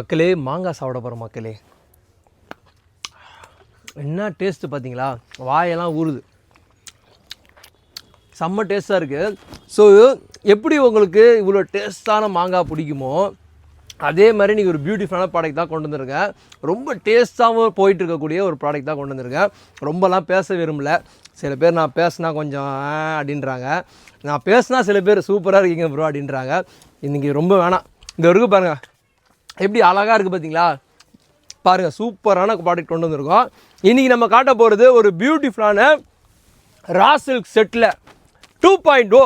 மக்களே மாங்காய் சாப்பிட போகிறோம் மக்களே. என்ன டேஸ்ட்டு பார்த்தீங்களா, வாயெல்லாம் ஊறுது, செம்ம டேஸ்ட்டாக இருக்குது. ஸோ எப்படி உங்களுக்கு இவ்வளோ டேஸ்ட்டான மாங்காய் பிடிக்குமோ அதே மாதிரி நீங்கள் ஒரு பியூட்டிஃபுல்லான ப்ராடக்ட் தான் கொண்டு வந்திருக்கேன். ரொம்ப டேஸ்ட்டாகவும் போயிட்டு இருக்கக்கூடிய ஒரு ப்ராடக்ட் தான் கொண்டு வந்திருக்கேன். ரொம்பலாம் பேச விரும்பல. சில பேர் நான் பேசினா கொஞ்சம் அப்படின்றாங்க, நான் பேசினா சில பேர் சூப்பராக இருக்கீங்க ப்ரோ அப்படின்றாங்க. இன்றைக்கி ரொம்ப வேணாம். இந்த வரைக்கும் பாருங்கள் எப்படி அழகாக இருக்குது பார்த்தீங்களா, பாருங்கள் சூப்பரான ப்ராடக்ட் கொண்டு வந்திருக்கோம். இன்றைக்கி நம்ம காட்ட போகிறது ஒரு பியூட்டிஃபுல்லான ரா சில்க் செட்டில் 2.0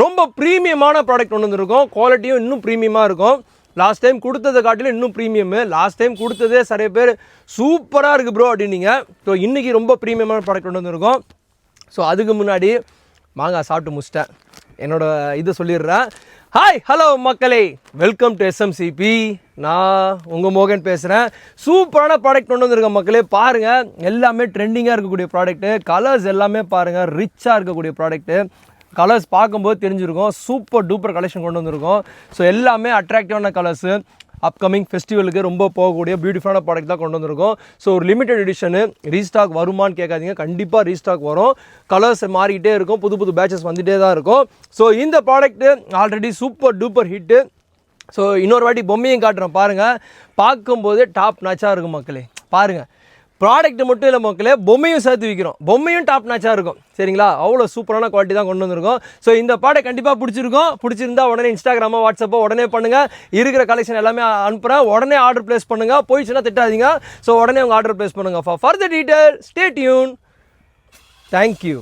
ரொம்ப ப்ரீமியமான ப்ராடக்ட் கொண்டு வந்திருக்கோம். குவாலிட்டியும் இன்னும் ப்ரீமியமாக இருக்கும். லாஸ்ட் டைம் கொடுத்ததை காட்டிலும் இன்னும் ப்ரீமியமு. லாஸ்ட் டைம் கொடுத்ததே நிறைய பேர் சூப்பராக இருக்குது ப்ரோ அப்படின்னீங்க. ஸோ இன்றைக்கி ரொம்ப ப்ரீமியமான ப்ராடக்ட் கொண்டு வந்திருக்கோம். ஸோ அதுக்கு முன்னாடி மாங்காய் சாப்பிட்டு முடிச்சிட்டேன், என்னோடய இதை சொல்லிடுறேன். ஹாய் ஹலோ மக்களே, வெல்கம் டு எஸ்எம்சிபி. நான் உங்கள் மோகன் பேசுகிறேன். சூப்பரான ப்ராடக்ட் கொண்டு வந்திருக்கேன் மக்களே. பாருங்கள், எல்லாமே ட்ரெண்டிங்காக இருக்கக்கூடிய ப்ராடக்ட்டு. கலர்ஸ் எல்லாமே பாருங்கள் ரிச்சாக இருக்கக்கூடிய ப்ராடக்ட்டு. கலர்ஸ் பார்க்கும்போது தெரிஞ்சிருக்கும், சூப்பர் டூப்பர் கலெக்ஷன் கொண்டு வந்திருக்கோம். ஸோ எல்லாமே அட்ராக்டிவான கலர்ஸு, அப்கமிங் ஃபெஸ்டிவலுக்கு ரொம்ப போகக்கூடிய பியூட்டிஃபுல்லான ப்ராடக்ட் தான் கொண்டு வந்திருக்கோம். ஸோ ஒரு லிமிடெட் எடிஷனு, ரீஸ்டாக் வருமானு கேட்காதீங்க, கண்டிப்பாக ரீஸ்டாக் வரும். கலர்ஸ் மாறிக்கிட்டே இருக்கும், புது புது பேட்சஸ் வந்துகிட்டே தான் இருக்கும். ஸோ இந்த product already super duper hit. So இன்னொரு வாட்டி பொம்மையும் காட்டுறேன் பாருங்கள், பார்க்கும்போது டாப் நாச்சாக இருக்கும் மக்களே. பாருங்கள், ப்ராடக்ட் மட்டும் இல்லை மக்களே, பொம்மையும் சேர்த்து விற்கிறோம். பொம்மையும் டாப் நாச்சாக இருக்கும், சரிங்களா? அவ்வளோ சூப்பரான குவாலிட்டி தான் கொண்டு வந்திருக்கோம். ஸோ இந்த ப்ராடக்ட் கண்டிப்பாக பிடிச்சிருந்தா உடனே இன்ஸ்டாகிராமோ வாட்ஸ்அப்போ உடனே பண்ணுங்கள். இருக்கிற கலெக்ஷன் எல்லாமே அனுப்புகிறேன், உடனே ஆர்டர் ப்ளேஸ் பண்ணுங்கள். போயிடுச்சுன்னா திட்டாதீங்க. ஸோ உடனே உங்கள் ஆர்டர் ப்ளேஸ் பண்ணுங்கள். For further detail stay tune. Thank you.